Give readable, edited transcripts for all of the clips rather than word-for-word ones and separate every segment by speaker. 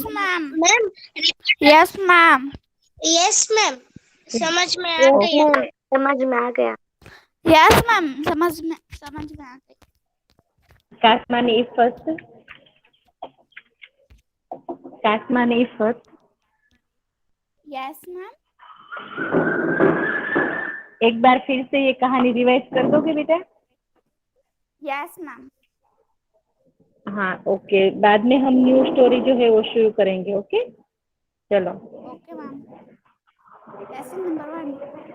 Speaker 1: Ma'am.
Speaker 2: Ma'am.
Speaker 1: Yes ma'am.
Speaker 2: Yes ma'am, समझ में आ गया। समझ में आ गया।
Speaker 1: यस मैम, समझ में आ गई।
Speaker 3: काटमानी फर्स्ट, काटमानी फर्स्ट।
Speaker 1: Yes ma'am.
Speaker 3: एक बार फिर से ये कहानी रिवाइज कर दोगे बेटा?
Speaker 1: Yes ma'am.
Speaker 3: हाँ ओके, बाद में हम न्यू स्टोरी जो है वो शुरू करेंगे। ओके चलो।
Speaker 1: Okay ma'am. लेसन नंबर 1,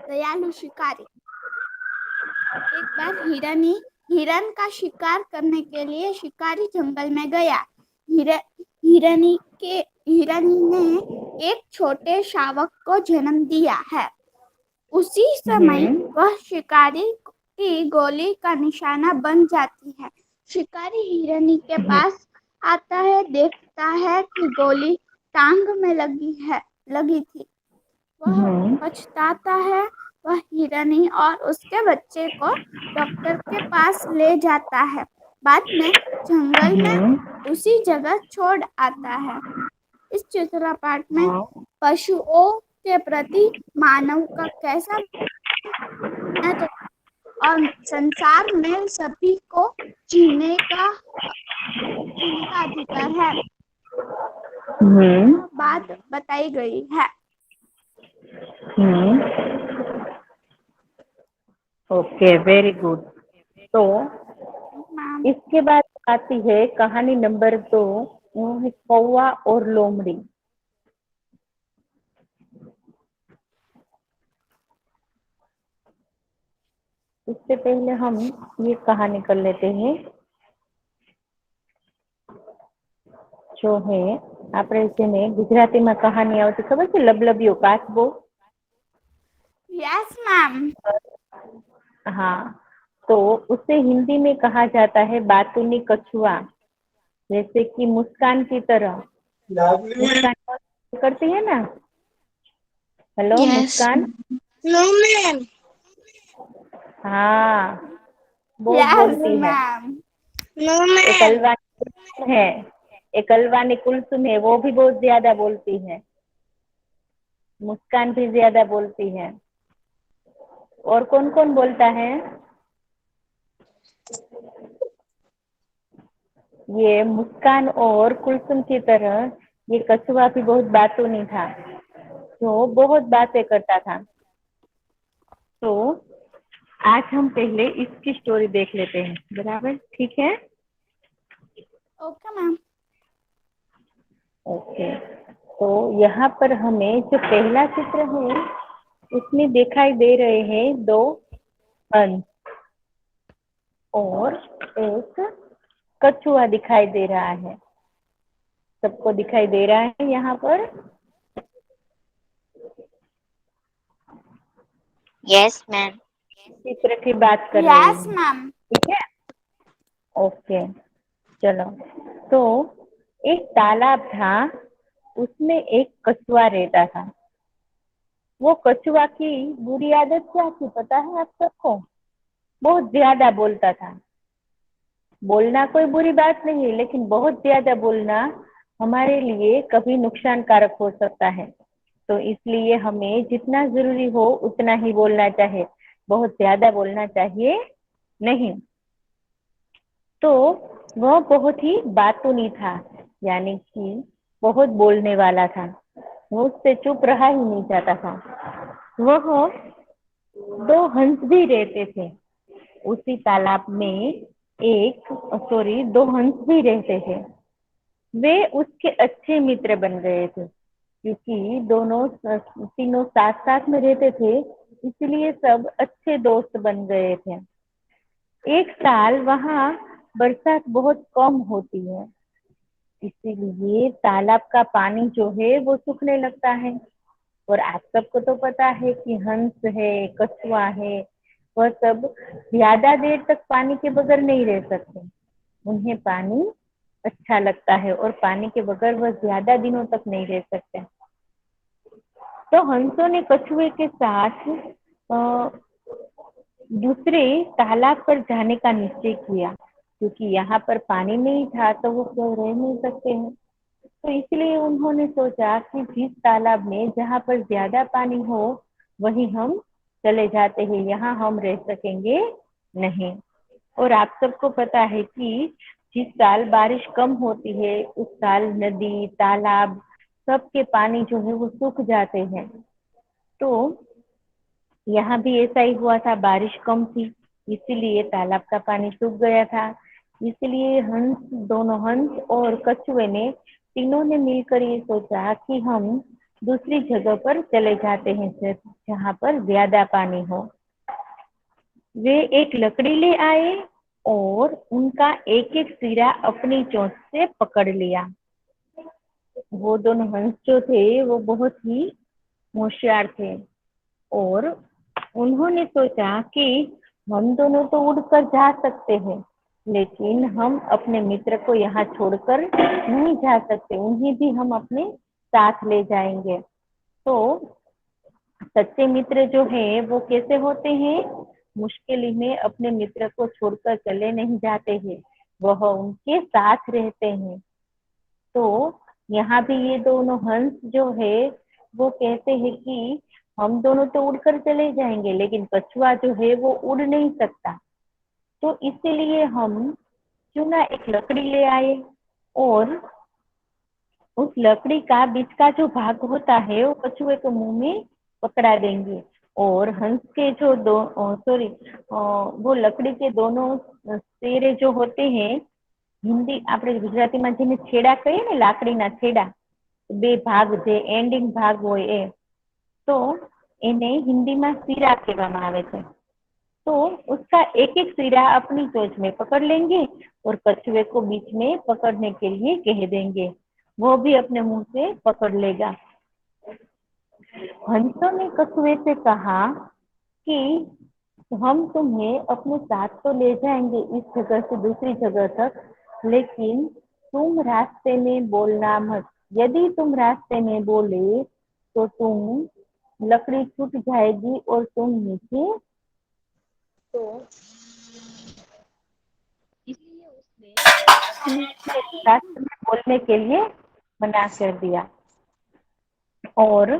Speaker 1: दयालु शिकारी। एक बार हिरन का शिकार करने के लिए शिकारी जंगल में गया। हिरनी ने एक छोटे शावक को जन्म दिया है। उसी समय वह शिकारी की गोली का निशाना बन जाती है। शिकारी हिरनी के पास आता है, देखता है कि गोली टांग में लगी थी। वह पछताता है। वह हिरनी और उसके बच्चे को डॉक्टर के पास ले जाता है। बाद में जंगल में उसी जगह छोड़ आता है। इस चौथा पार्ट में पशुओं के प्रति मानव का कैसा महत्व और संसार में सभी को जीने का अधिकार है, बात बताई गई है।
Speaker 3: Okay very good. तो
Speaker 1: मैम।
Speaker 3: इसके बाद आती है कहानी नंबर 2, वो है कौवा और लोमड़ी। इससे पहले हम ये कहानी कर लेते हैं जो है આપણે જેને ગુજરાતીમાં કહાની આવતી ખબર છે, લબલબિયો કાચબો।
Speaker 1: Yes ma'am.
Speaker 3: हाँ, तो उसे हिंदी में कहा जाता है बातूनी कछुआ। जैसे कि मुस्कान की तरह, मुस्कान करती है ना। हेलो मुस्कान।
Speaker 2: No ma'am.
Speaker 3: हाँ बहुत
Speaker 1: यस
Speaker 3: बोलती है।
Speaker 1: मैम।
Speaker 2: नो
Speaker 3: एक
Speaker 2: मैम।
Speaker 3: अलवानी कुलसुम है, एक अलवानी कुलसुम है, वो भी बहुत ज्यादा बोलती है। मुस्कान भी ज्यादा बोलती है। और कौन कौन बोलता है? ये मुस्कान और कुलसुम की तरह ये कछुआ भी बहुत बातूनी था, जो बहुत बातें करता था। तो आज हम पहले इसकी स्टोरी देख लेते हैं, बराबर? ठीक है
Speaker 1: ओके मैम।
Speaker 3: ओके। तो यहाँ पर हमें जो पहला चित्र है उसमें दिखाई दे रहे हैं 2 हंस और एक कछुआ दिखाई दे रहा है। सबको दिखाई दे रहा है यहाँ पर?
Speaker 2: Yes ma'am.
Speaker 3: चित्र की बात कर रही
Speaker 1: यस
Speaker 3: हूँ,
Speaker 1: मैम।
Speaker 3: ठीक है ओके चलो। तो एक तालाब था, उसमें एक कछुआ रहता था। वो कछुआ की बुरी आदत क्या थी पता है आप सबको? बहुत ज्यादा बोलता था। बोलना कोई बुरी बात नहीं है, लेकिन बहुत ज्यादा बोलना हमारे लिए कभी नुकसानकारक हो सकता है। तो इसलिए हमें जितना जरूरी हो उतना ही बोलना चाहिए, बहुत ज्यादा बोलना चाहिए नहीं। तो वह बहुत ही बातूनी था, यानी कि बहुत बोलने वाला था। वो उससे चुप रहा ही नहीं जाता था। वह 2 हंस भी रहते थे उसी तालाब में। 2 हंस भी रहते थे। वे उसके अच्छे मित्र बन गए थे, क्योंकि तीनों साथ साथ में रहते थे, इसलिए सब अच्छे दोस्त बन गए थे। एक साल वहाँ बरसात बहुत कम होती है, इसीलिए तालाब का पानी जो है वो सूखने लगता है। और आप सबको तो पता है कि हंस है, कछुआ है, वह सब ज्यादा देर तक पानी के बगैर नहीं रह सकते। उन्हें पानी अच्छा लगता है और पानी के बगैर वह ज्यादा दिनों तक नहीं रह सकते। तो हंसों ने कछुए के साथ दूसरे तालाब पर जाने का निश्चय किया, क्योंकि यहाँ पर पानी नहीं था तो वो क्यों रह नहीं सकते हैं। तो इसलिए उन्होंने सोचा कि जिस तालाब में जहाँ पर ज्यादा पानी हो वहीं हम चले जाते हैं, यहाँ हम रह सकेंगे नहीं। और आप सबको पता है कि जिस साल बारिश कम होती है उस साल नदी तालाब सबके पानी जो है वो सूख जाते हैं। तो यहाँ भी ऐसा ही हुआ था, बारिश कम थी इसीलिए तालाब का पानी सूख गया था। इसलिए दोनों हंस और कछुए ने तीनों ने मिलकर ये सोचा कि हम दूसरी जगह पर चले जाते हैं जहाँ पर ज्यादा पानी हो। वे एक लकड़ी ले आए और उनका एक एक सिरा अपनी चोंच से पकड़ लिया। वो दोनों हंस जो थे वो बहुत ही होशियार थे और उन्होंने सोचा कि हम दोनों तो उड़कर जा सकते हैं, लेकिन हम अपने मित्र को यहाँ छोड़कर नहीं जा सकते, उन्हें भी हम अपने साथ ले जाएंगे। तो सच्चे मित्र जो है वो कैसे होते हैं? मुश्किल में अपने मित्र को छोड़कर चले नहीं जाते हैं, वह उनके साथ रहते हैं। तो यहाँ भी ये दोनों हंस जो है वो कहते हैं कि हम दोनों तो उड़कर चले जाएंगे, लेकिन कछुआ जो है वो उड़ नहीं सकता। तो इसीलिए हम क्यों ना एक लकड़ी ले आए और उस लकड़ी का बीच का जो भाग होता है वो कछुए के मुंह में पकड़ा देंगे और हंस के जो वो लकड़ी के दोनों सिरे जो होते हैं, हिंदी આપણે ગુજરાતીમાં જેને છેડા કહીએ ને, લાકડીના છેડા, બે ભાગ જે એન્ડિંગ ભાગ હોય એ, તો એને हिंदीમાં सिरा કહેવામાં આવે છે। तो उसका एक एक सिरा अपनी चोंच में पकड़ लेंगे और कछुए को बीच में पकड़ने के लिए कह देंगे, वो भी अपने मुंह से पकड़ लेगा। हंसों ने कछुए से कहा कि हम तुम्हें अपने साथ तो ले जाएंगे इस जगह से दूसरी जगह तक, लेकिन तुम रास्ते में बोलना मत। यदि तुम रास्ते में बोले तो तुम लकड़ी टूट जाएगी और तुम नीचे। तो इसलिए उसने रास्ते में बोलने के लिए मना कर दिया। और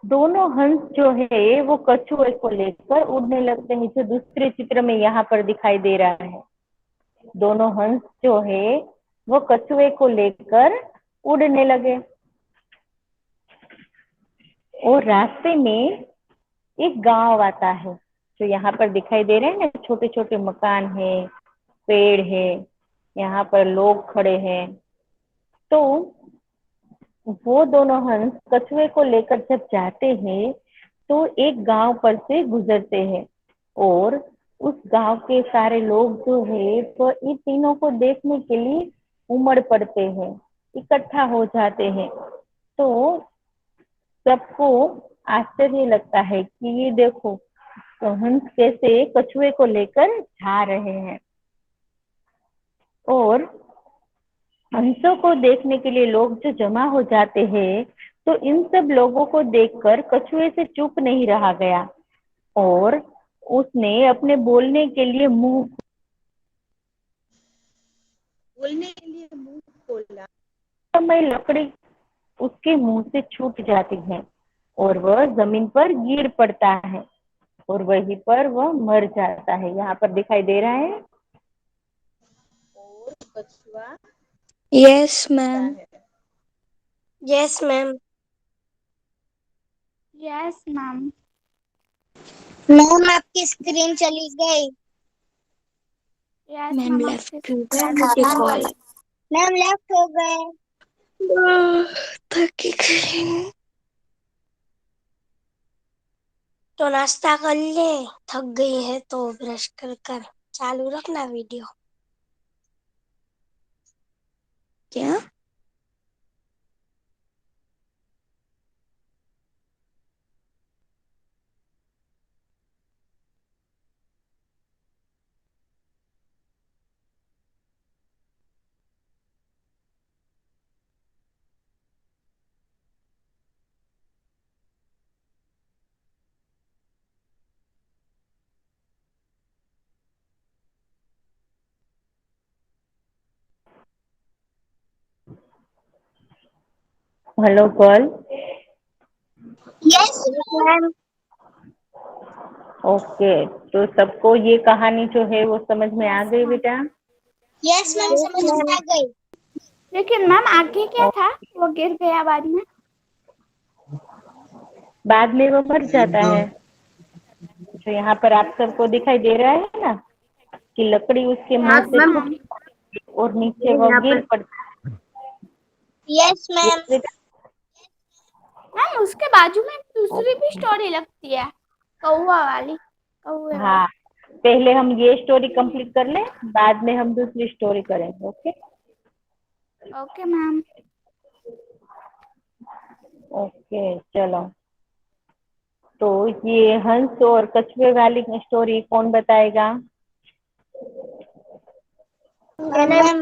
Speaker 3: दोनों हंस जो है वो कछुए को लेकर उड़ने लगते हैं, जो दूसरे चित्र में यहाँ पर दिखाई दे रहा है। दोनों हंस जो है वो कछुए को लेकर उड़ने लगे और रास्ते में एक गांव आता है, जो यहाँ पर दिखाई दे रहे हैं ना, छोटे छोटे मकान है, पेड़ है, यहाँ पर लोग खड़े हैं। तो वो दोनों हंस कछुए को लेकर जब जाते हैं तो एक गांव पर से गुजरते हैं और उस गांव के सारे लोग जो है तो इन तीनों को देखने के लिए उमड़ पड़ते हैं, इकट्ठा हो जाते हैं। तो सबको आश्चर्य लगता है कि ये देखो, तो हंस कैसे कछुए को लेकर जा रहे हैं। और हंसों को देखने के लिए लोग जो जमा हो जाते हैं, तो इन सब लोगों को देखकर कछुए से चुप नहीं रहा गया और उसने अपने बोलने के लिए मुंह खोला। समय लकड़ी उसके मुंह से छूट जाती है और वह जमीन पर गिर पड़ता है और वहीं पर वह मर जाता है। यहाँ पर दिखाई दे रहा है। और कछुआ
Speaker 2: yes ma'am. Yes ma'am.
Speaker 1: Yes ma'am.
Speaker 2: Ma'am आपकी स्क्रीन चली गई।
Speaker 1: यस
Speaker 2: मैम
Speaker 1: मैम,
Speaker 2: लेफ्ट
Speaker 1: आपकी
Speaker 2: टू
Speaker 1: स्क्रीन
Speaker 2: मुझे
Speaker 1: चली
Speaker 2: कॉल।
Speaker 1: गई।
Speaker 2: मैम लेफ्ट हो गए। थकी गई। तो नाश्ता कर ले, थक गई है तो ब्रश कर कर चालू रखना वीडियो। क्या?
Speaker 3: Hello girl.
Speaker 2: Yes ma'am.
Speaker 3: Okay, तो सबको ये कहानी जो है वो समझ में आ
Speaker 1: यस
Speaker 3: गई
Speaker 1: मैम।
Speaker 3: बेटा?
Speaker 2: यस मैम,
Speaker 1: यस
Speaker 2: समझ
Speaker 1: मैम।
Speaker 2: में आ गई।
Speaker 1: लेकिन मैम आगे क्या था? वो गिर गया बाद में।
Speaker 3: बाद में वो मर जाता है। जो यहाँ पर आप सबको दिखाई दे रहा है ना कि लकड़ी उसके मुंह
Speaker 1: यस
Speaker 3: से
Speaker 1: मैम।
Speaker 3: छूट और नीचे वो गिर पड़ता
Speaker 2: यस
Speaker 3: है।
Speaker 2: मैम।
Speaker 3: बेटा,
Speaker 1: मैम उसके बाजू में दूसरी भी स्टोरी लगती है, कौवा वाली, कौवे वाली।
Speaker 3: हाँ, पहले हम ये स्टोरी कंप्लीट कर लें, बाद में हम दूसरी स्टोरी करेंगे। Okay
Speaker 1: okay ma'am.
Speaker 3: ओके चलो। तो ये हंस और कछुए वाली स्टोरी कौन बताएगा?
Speaker 2: Ma'am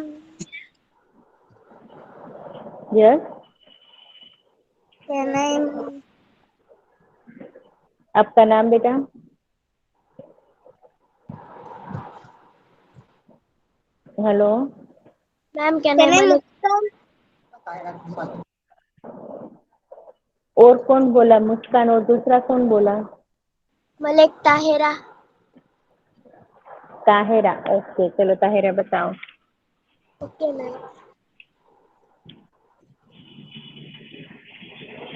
Speaker 3: yes,
Speaker 2: can I.
Speaker 3: आपका नाम बेटा? हेलो,
Speaker 2: मैम कैन आई मलिक।
Speaker 3: और कौन बोला? मुस्कान, और दूसरा कौन बोला?
Speaker 2: मलिक ताहिरा।
Speaker 3: ताहिरा। ओके चलो ताहिरा बताओ।
Speaker 2: Okay ma'am.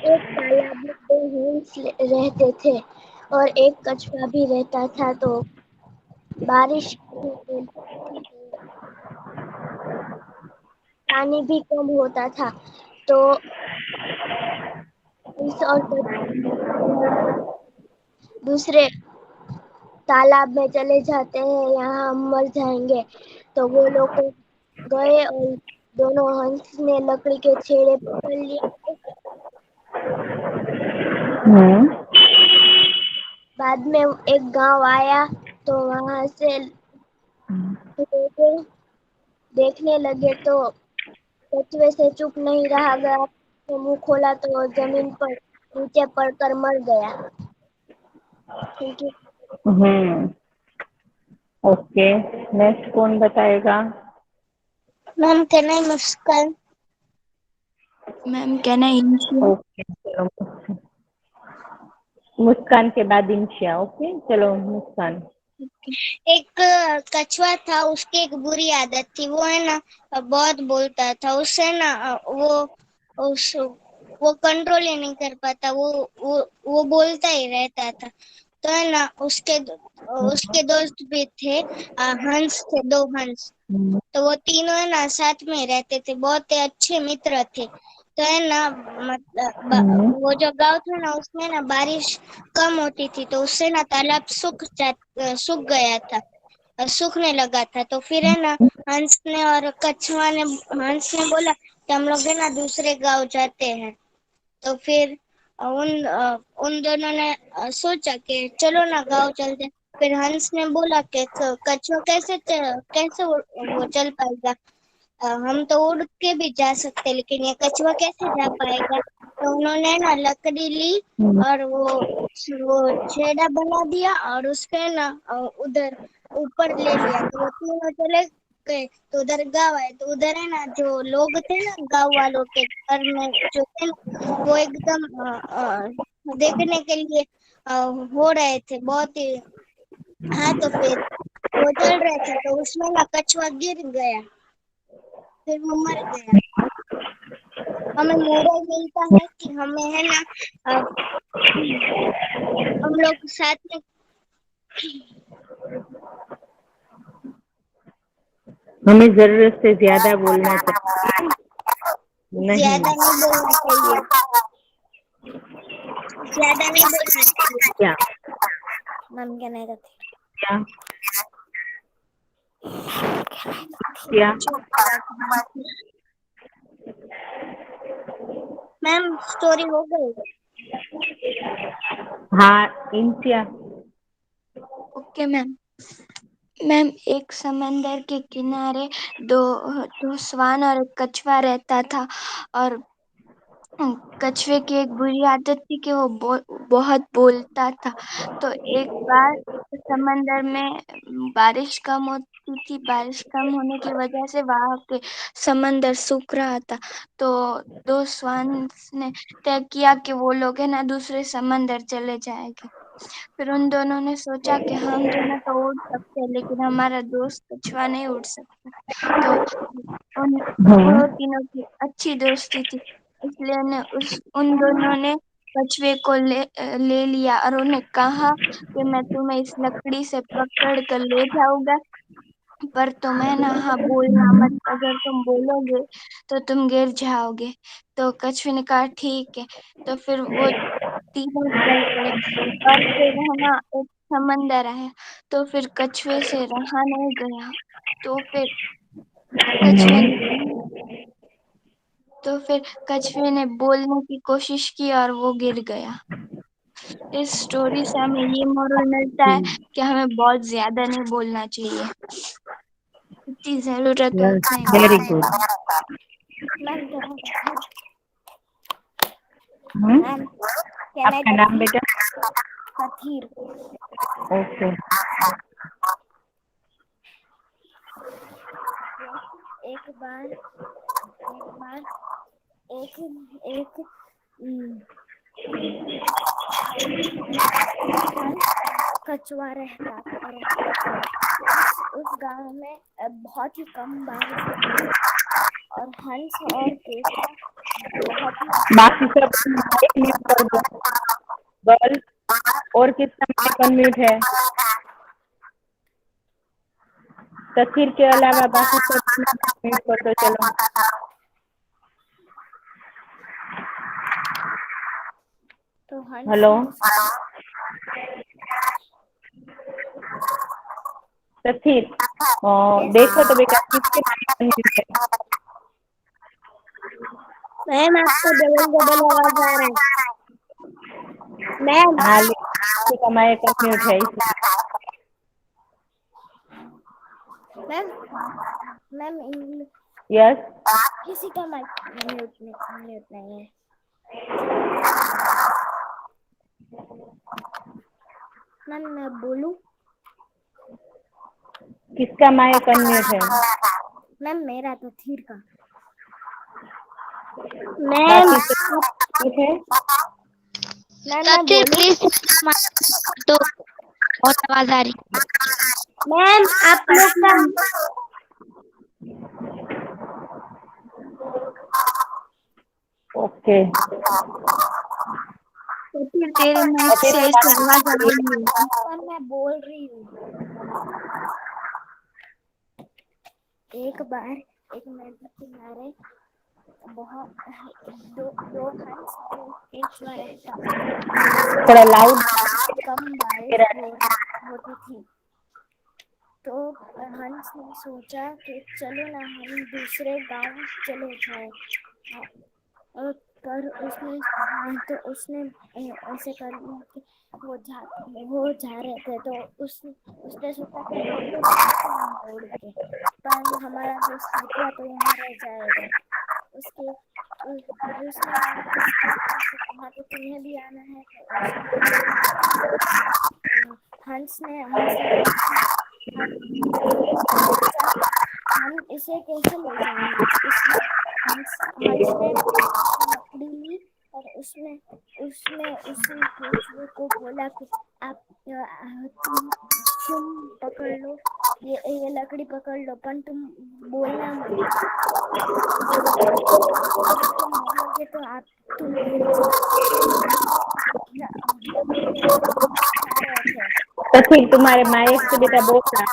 Speaker 2: एक तालाब में दो हंस रहते थे और एक कछुआ भी रहता था। तो बारिश थी तो पानी भी कम होता था। तो हंस और कछुआ दूसरे तालाब में चले जाते हैं, यहाँ हम मर जाएंगे। तो वो लोग गए और दोनों हंस ने लकड़ी के छेड़े पकड़ लिए।
Speaker 3: हम्म।
Speaker 2: बाद में एक गांव आया तो वहां से लोग देखने लगे तो कछुए से चुप नहीं रहा गया, तो मुंह खोला तो जमीन पर नीचे पड़कर मर गया। Thank you.
Speaker 3: Hmm. Okay, next कौन बताएगा?
Speaker 2: Ma'am can I Muskan.
Speaker 1: Ma'am can I Inshiya?
Speaker 3: Okay चलो, मुस्कान के बाद इंशिया। ओके चलो मुस्कान।
Speaker 2: एक कछुआ था, उसकी एक बुरी आदत थी। वो है ना बहुत बोलता था। उससे ना उस वो कंट्रोल ही नहीं कर पाता। वो बोलता ही रहता था। तो है ना उसके दोस्त भी थे। हंस थे, दो हंस।
Speaker 3: हम्म।
Speaker 2: तो वो तीनों है ना साथ में रहते थे, बहुत ही अच्छे मित्र थे। तो है ना वो जो गांव था ना उसमें ना बारिश कम होती थी, तो उससे ना तालाब सूख गया था, सूखने लगा था। तो फिर है ना हंस ने बोला कि हम लोग है ना दूसरे गांव जाते हैं। तो फिर उन दोनों ने सोचा कि चलो ना गांव चलते। फिर हंस ने बोला कि कछुआ कैसे वो चल पाएगा। हम तो उड़ के भी जा सकते, लेकिन ये कछुआ कैसे जा पाएगा। तो उन्होंने ना लकड़ी ली और वो छेड़ा बना दिया और उसके ना उधर ऊपर ले लिया। तो वो तीनों चले गए। तो उधर गाँव आए, तो उधर है ना जो लोग थे ना गाँव वालों के घर में जो थे ना, वो एकदम देखने के लिए हो रहे थे बहुत ही। हाँ, तो फिर वो चल रहे थे तो उसमें ना कछुआ गिर गया, फिर वो मर गया। हमें मोरल मिलता है कि हमें है ना अ, हम लोग साथ में
Speaker 3: हमें जरूरत से ज्यादा बोलना चाहिए नहीं?
Speaker 2: ज्यादा नहीं बोलना चाहिए। ज्यादा नहीं बोलना चाहिए।
Speaker 3: क्या?
Speaker 2: मैम क्या नहीं रहती।
Speaker 3: क्या? क्या?
Speaker 2: मैम स्टोरी हो गई।
Speaker 3: हाँ इंसिया।
Speaker 1: Okay ma'am. मैम एक समंदर के किनारे दो दो श्वान और एक कछुआ रहता था। और
Speaker 4: कछुए की एक बुरी आदत थी कि वो बहुत बोलता था। तो एक बार समंदर में बारिश कम होती थी। बारिश कम होने की वजह से वहां के समंदर सूख रहा था। तो दो स्वान्स ने तय किया कि वो लोग है ना दूसरे समंदर चले जाएंगे। फिर उन दोनों ने सोचा कि हम दोनों तो उड़ सकते हैं लेकिन हमारा दोस्त कछुआ नहीं उड़ सकता। तो उन
Speaker 3: हम्म।
Speaker 4: दोनों तीनों की अच्छी दोस्ती थी, इसलिए ने उन दोनों ने कछुए को ले लिया और उन्हें कहा कि मैं तुम्हें इस लकड़ी से पकड़ कर ले जाऊंगा, पर तुम्हें ना हाँ बोलना मत, अगर तुम बोलोगे तो तुम गिर जाओगे। तो कछुए ने कहा ठीक है। तो फिर वो तीनों चल पड़े और फिर है ना एक समंदर आया। तो फिर कछुए से रहा नहीं गया। तो फिर कछुए ने तो फिर कछुए ने बोलने की कोशिश की और वो गिर गया। इस स्टोरी से हमें ये मोरल मिलता है कि हमें बहुत ज्यादा नहीं बोलना चाहिए, जितनी जरूरत हो
Speaker 3: यस,
Speaker 4: उतना ही
Speaker 3: वेरी
Speaker 4: बोलना
Speaker 3: गुड।
Speaker 4: चाहिए।
Speaker 1: Ma'am
Speaker 3: hmm.
Speaker 1: मैम कैन आई
Speaker 3: आपका नाम बेटा?
Speaker 1: कथीर।
Speaker 3: ओके।
Speaker 1: एक बार एक एक कछुआ रहता था और उस गांव में बहुत ही कम बारिश होती थी और हंस और केकड़ा बहुत ही
Speaker 3: बाकी सब एक म्यूट कर दो। गर्ल, और कितना माइक अनम्यूट है? तस्वीर के अलावा बाकी सब म्यूट कर दो। चलो।
Speaker 1: तो हंस
Speaker 3: हेलो
Speaker 1: ने
Speaker 3: तस्वीर, देखो तो बेटा किसके माइक अनम्यूट है?
Speaker 2: मैम आपका डबल डबल आवाज आ रहा है। मैम
Speaker 3: हाँ, किसी का माइक अनम्यूट है इसलिए।
Speaker 1: Ma'am
Speaker 3: yes.
Speaker 1: किसी का माइक म्यूट नहीं है। मैम मैं बोलूं?
Speaker 3: किसका माइक अनम्यूट है?
Speaker 1: मैम मेरा तो थीर का।
Speaker 2: मैम
Speaker 3: बाकी सब ठीक है?
Speaker 1: मैम मैं
Speaker 2: कथिर
Speaker 1: बोलूं?
Speaker 2: प्लीज तो और आवाज आ रही है। मैम आप लोग का
Speaker 3: ओके।
Speaker 4: कथीर तेरे माइक
Speaker 3: अभी
Speaker 4: से
Speaker 3: तो
Speaker 4: ऐसी आवाज आ रही है।
Speaker 1: मैम मैं बोल रही हूँ। एक बार एक नदी किनारे बहुत दो हंस और एक केचुआ रहता था।
Speaker 3: थोड़ा लाउड।
Speaker 1: कम बारिश होती थी। तो हंस ने सोचा कि चलो ना हम दूसरे गांव चले जाए। पर उसने ऐसे कर लिया कि वो जा रहे थे तो उसने सोचा कि हम तो निकलेंगे उड़ के, पर हमारा दोस्त कछुआ तो यहाँ रह जाएगा। उसने कहा तो तुम्हें भी आना है, तो हंस ने कहा हम इसे कैसे ले जाएंगे। हंस ने लकड़ी ली और उसने उसने उसी केचुए को बोला कि आप तुम पकड़ लो, ये लकड़ी पकड़ लो, पर तुम बोलना मत। अगर तुम बोलोगे तो तुम गिर लकड़ी लेकर जा रहे थे।
Speaker 3: तस्वीर तुम्हारे माइक से बेटा बोल रहा।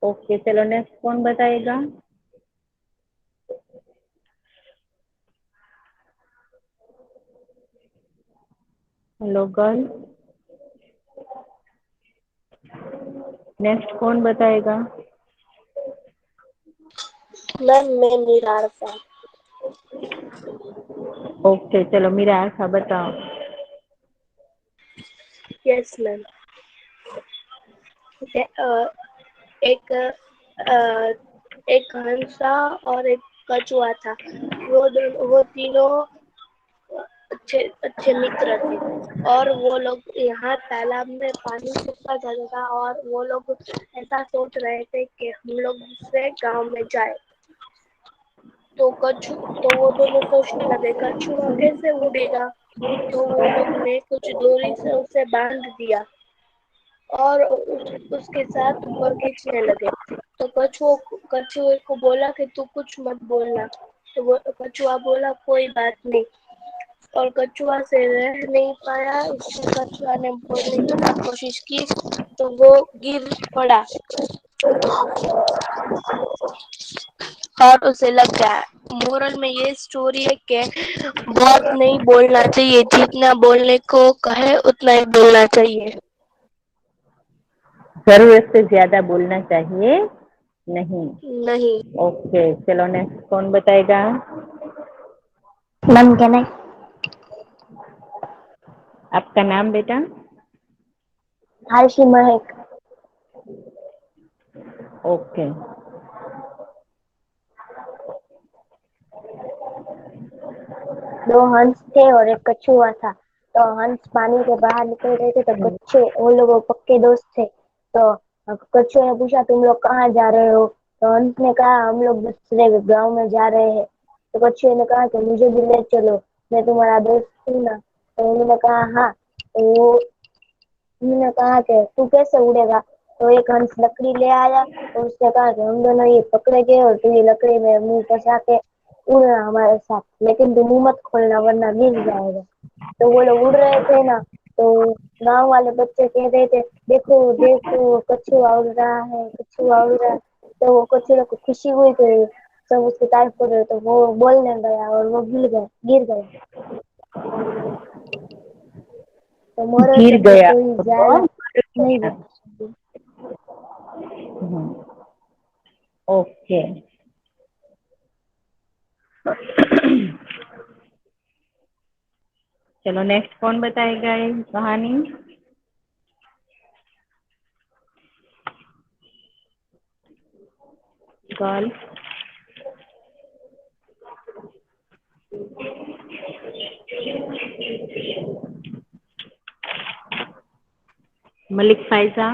Speaker 3: ओके, चलो नेक्स्ट कौन बताएगा? हेलो गर्ल, नेक्स्ट कौन बताएगा?
Speaker 2: मैम मैं निराशा।
Speaker 3: ओके, चलो मेरा आशा बताओ।
Speaker 2: Yes ma'am. एक एक हंसा और एक कछुआ था। वो तीनों अच्छे अच्छे मित्र थे और वो लोग यहाँ तालाब में पानी सूखा जाता था और वो लोग ऐसा सोच रहे थे कि हम लोग दूसरे गांव में जाए। तो वो दोनों सोचने लगे कछुआ कैसे उड़ेगा। तो वो लोग ने कुछ दूरी से उसे बांध दिया और उसके साथ ऊपर खींचने लगे। तो कछुए को बोला कि तू कुछ मत बोलना। तो वो कछुआ बोला कोई बात नहीं और कछुआ से रह नहीं पाया। इसलिए कछुआ ने बोलने की कोशिश की तो वो गिर पड़ा और उसे लग गया। मोरल में ये स्टोरी है कि बहुत नहीं बोलना चाहिए, जितना बोलने को कहे उतना ही बोलना चाहिए।
Speaker 3: जरूरत से ज्यादा बोलना चाहिए नहीं।
Speaker 2: नहीं।
Speaker 3: ओके, चलो नेक्स्ट कौन बताएगा?
Speaker 2: मैम क्या नहीं।
Speaker 3: आपका नाम बेटा?
Speaker 2: हर्षी महक।
Speaker 3: ओके।
Speaker 2: दो हंस थे और एक कछुआ था। तो हंस पानी के बाहर निकल रहे थे तो कच्छे वो लोग पक्के दोस्त थे। तो कछुए ने पूछा तुम लोग कहाँ जा रहे हो। तो हंस ने कहा हम लोग दूसरे गांव में जा रहे हैं। तो कछुए ने कहा कि मुझे भी ले चलो, मैं तुम्हारा दोस्त हूँ ना। तो उन्होंने कहा हाँ। तो उन्होंने कहा कि तू कैसे उड़ेगा। तो एक हंस लकड़ी ले आया और उसने कहा कि हम दोनों ये पकड़ेंगे और तू ये लकड़ी में मुंह फंसा के उड़ना हमारे साथ, लेकिन तू मुंह मत खोलना वरना गिर जाएगा। तो वो लोग उड़ रहे थे ना। तो गांव वाले बच्चे कह रहे थे देखो देखो कछुआ उड़ रहा है, कछुआ उड़ रहा है। तो वो कछुए को खुशी हुई तो सब उसकी तारीफ कर रहे। तो वो बोलने गया और वो गिर गया। तो मोरल
Speaker 3: गिर
Speaker 2: सब्जेक्ट
Speaker 3: गया
Speaker 2: कोई
Speaker 3: वो
Speaker 2: ज्यादा
Speaker 3: मर
Speaker 2: नहीं
Speaker 3: गया।
Speaker 2: बोलना चाहिए।
Speaker 3: ओके। चलो नेक्स्ट कौन बताएगा ये कहानी? Girl? Malik Pfizer?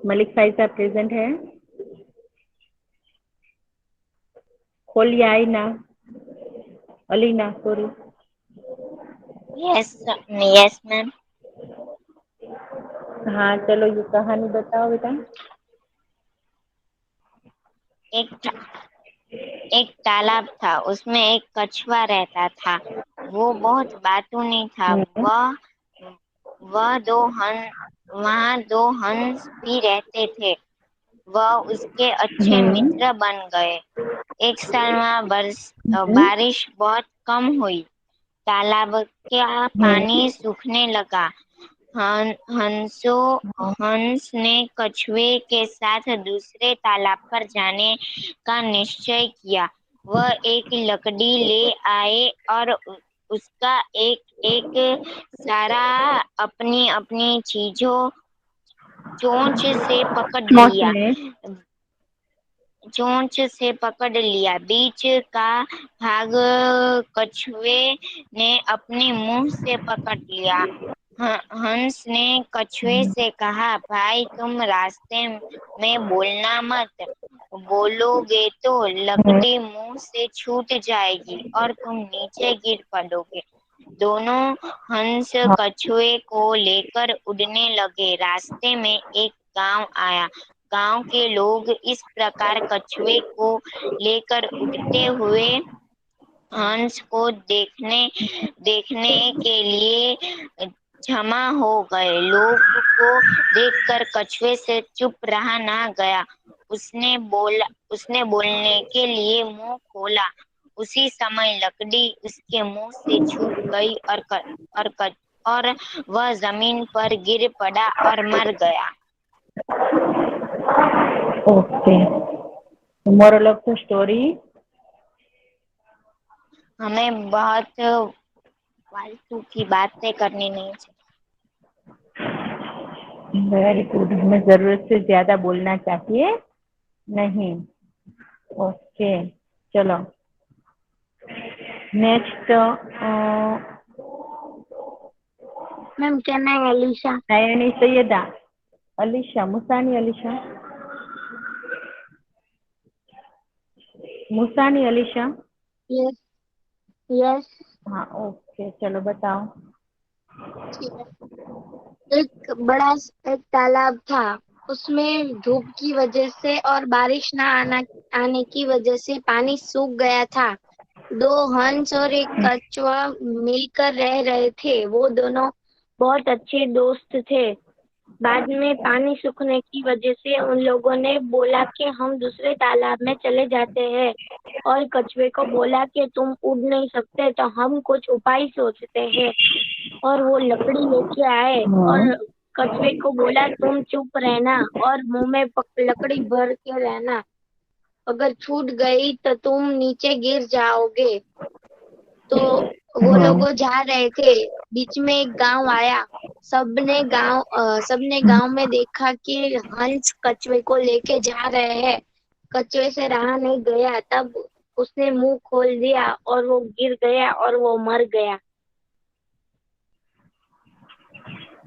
Speaker 3: Malik Pfizer present है? खोलिए आईना, Alina sorry.
Speaker 5: Yes yes ma'am.
Speaker 3: हाँ चलो ये कहानी बताओ बेटा।
Speaker 5: एक एक तालाब था, उसमें एक कछुआ रहता था। वो बहुत बातूनी था।
Speaker 3: हम्म।
Speaker 5: वह दो हंस वहाँ दो हंस भी रहते थे। वह उसके अच्छे
Speaker 3: हम्म।
Speaker 5: मित्र बन गए। एक साल वहाँ
Speaker 3: हम्म।
Speaker 5: बारिश बहुत कम हुई। तालाब का
Speaker 3: हम्म।
Speaker 5: पानी सूखने लगा। हंस ने कछुए के साथ दूसरे तालाब पर जाने का निश्चय किया। वह एक लकड़ी ले आए और उसका एक एक सारा अपनी अपनी चीजों चोंच से पकड़
Speaker 3: मौत
Speaker 5: लिया।
Speaker 3: ने।
Speaker 5: बीच का भाग कछुए ने अपने मुंह से पकड़ लिया। हंस ने कछुए से कहा भाई तुम रास्ते में बोलना मत। बोलोगे तो लकड़ी मुंह से छूट जाएगी और तुम नीचे गिर पड़ोगे। दोनों हंस
Speaker 3: हाँ।
Speaker 5: कछुए को लेकर उड़ने लगे। रास्ते में एक गांव आया। गांव के लोग इस प्रकार कछुए को लेकर उड़ते हुए हंस को देखने के लिए जमा हो गए। लोग को देखकर कछुए से चुप रहा ना गया। उसने बोलने के लिए मुंह खोला। उसी समय लकड़ी उसके मुंह से छूट गई और वह जमीन पर गिर पड़ा और मर गया।
Speaker 3: Okay. Moral of the story?
Speaker 5: हमें बहुत फालतू की बातें करनी नहीं चाहिए।
Speaker 3: वेरी गुड, हमें जरूरत से ज्यादा बोलना चाहिए नहीं। ओके, चलो नेक्स्ट।
Speaker 2: मैम क्या नाम है? अलीशा।
Speaker 3: नयनी सैयदा, अलीशा, मुसानी अलीशा, मुसानी अलीशा।
Speaker 2: Yes yes.
Speaker 3: हाँ ओके, चलो बताओ।
Speaker 2: एक तालाब था। उसमें धूप की वजह से और बारिश ना आने की वजह से पानी सूख गया था। दो हंस और एक कछुआ मिलकर रह रहे थे। वो दोनों बहुत अच्छे दोस्त थे। बाद में पानी सूखने की वजह से उन लोगों ने बोला कि हम दूसरे तालाब में चले जाते हैं, और कछुए को बोला कि तुम उड़ नहीं सकते तो हम कुछ उपाय सोचते हैं। और वो लकड़ी लेके आए
Speaker 3: हाँ।
Speaker 2: और कछुए को बोला तुम चुप रहना और मुंह में लकड़ी भर के रहना। अगर छूट गई तो तुम नीचे गिर जाओगे। तो वो
Speaker 3: हाँ।
Speaker 2: लोग जा रहे थे। बीच में एक गांव आया। सबने गांव में देखा कि हंस कछुए को लेके जा रहे हैं। कछुए से रहा नहीं गया। तब उसने मुंह खोल दिया और वो गिर गया और वो मर गया।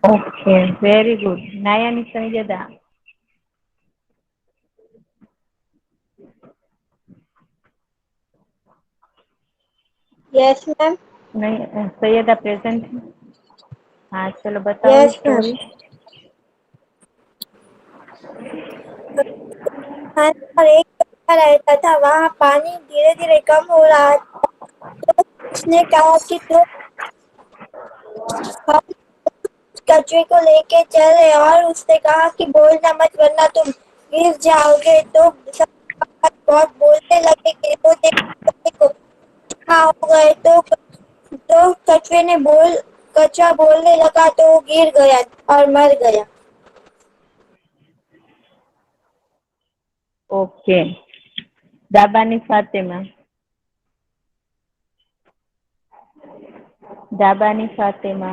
Speaker 3: Okay, very good. Nayani Saiyyada.
Speaker 6: Yes ma'am.
Speaker 3: नहीं, सैयदा प्रेजेंट है। हाँ चलो बताओ
Speaker 6: यस मैम।
Speaker 3: स्टोरी।
Speaker 6: हाँ, और एक कछुआ रहता था। वहाँ पानी धीरे धीरे कम हो रहा था। तो उसने कहा कि तो हम कछुए को लेके चले, और उसने कहा कि बोलना मत वरना तुम गिर जाओगे। तो सब बहुत बोलने लगे कि वो देखो हाँ हो गए। तो कछुआ बोलने लगा तो वो गिर गया और मर गया।
Speaker 3: ओके, दाबानी फातिमा, दाबानी फातिमा।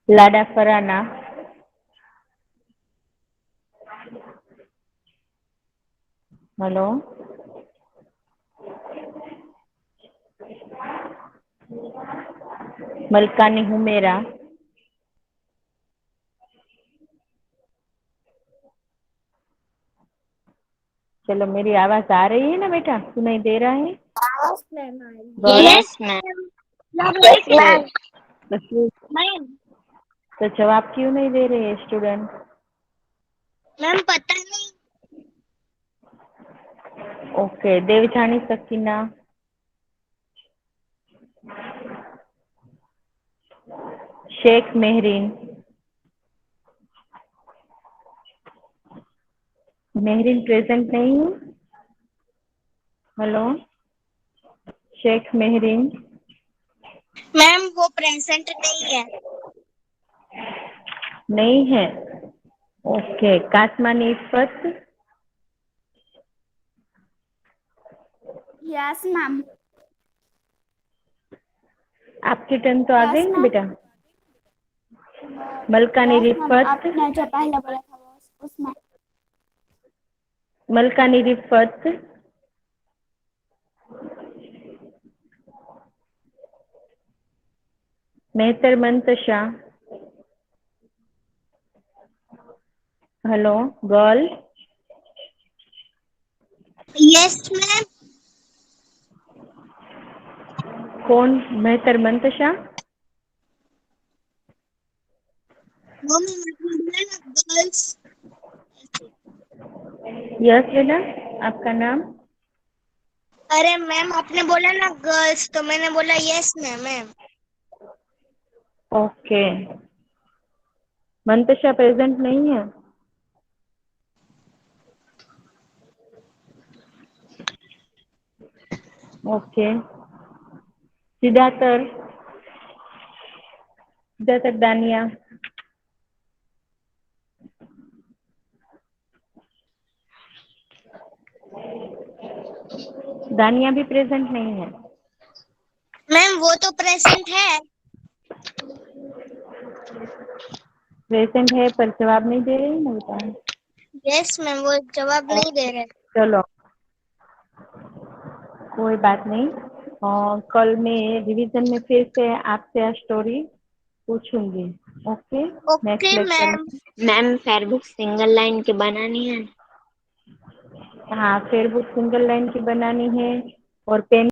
Speaker 3: लाडा फराना, हेलो। मलकानी हुमेरा, चलो मेरी आवाज आ रही है ना बेटा, सुनाई दे रहा है? गौरव,
Speaker 5: यस मैम।
Speaker 2: Yes ma'am.
Speaker 3: तो तो जवाब क्यों नहीं दे रहे स्टूडेंट?
Speaker 2: मैम पता नहीं।
Speaker 3: ओके, देवजानी सकीना, शेख मेहरीन, मेहरीन प्रेजेंट नहीं हूँ। हेलो, शेख मेहरीन।
Speaker 2: मैम वो प्रेजेंट नहीं है।
Speaker 3: नहीं है। Okay, Kasmani Iffat,
Speaker 1: yes ma'am.
Speaker 3: आपकी टर्न तो आ
Speaker 1: यस
Speaker 3: गई ना
Speaker 1: मैम।
Speaker 3: बेटा। मलकानी
Speaker 1: यस मैम,
Speaker 3: रिफत,
Speaker 1: आपने जो पहले बोला था वो उसमें।
Speaker 3: Malkani Rifat, Mehtar Mantasha, hello girl.
Speaker 2: Yes ma'am.
Speaker 3: कौन? मेहतर मंतशा।
Speaker 2: गर्ल्स।
Speaker 3: यस बेटा, आपका नाम?
Speaker 2: अरे मैम आपने बोला ना गर्ल्स, तो मैंने बोला yes ma'am ma'am.
Speaker 3: Okay, Mantasha present नहीं है। ओके, सिद्धातर, सिद्धातर दानिया, दानिया भी प्रेजेंट नहीं है।
Speaker 2: मैम वो तो प्रेजेंट है।
Speaker 3: प्रेजेंट है पर जवाब नहीं दे रही ना बेटा।
Speaker 2: यस मैम, वो जवाब नहीं दे रहे।
Speaker 3: चलो कोई बात नहीं। कल मैं रिवीजन में फिर से आपसे स्टोरी पूछूंगी। Okay
Speaker 2: okay
Speaker 3: next lecture
Speaker 2: ma'am.
Speaker 3: में।
Speaker 5: मैम फेयरबुक सिंगल लाइन की बनानी है।
Speaker 3: हाँ फेयरबुक सिंगल लाइन की बनानी है और पेन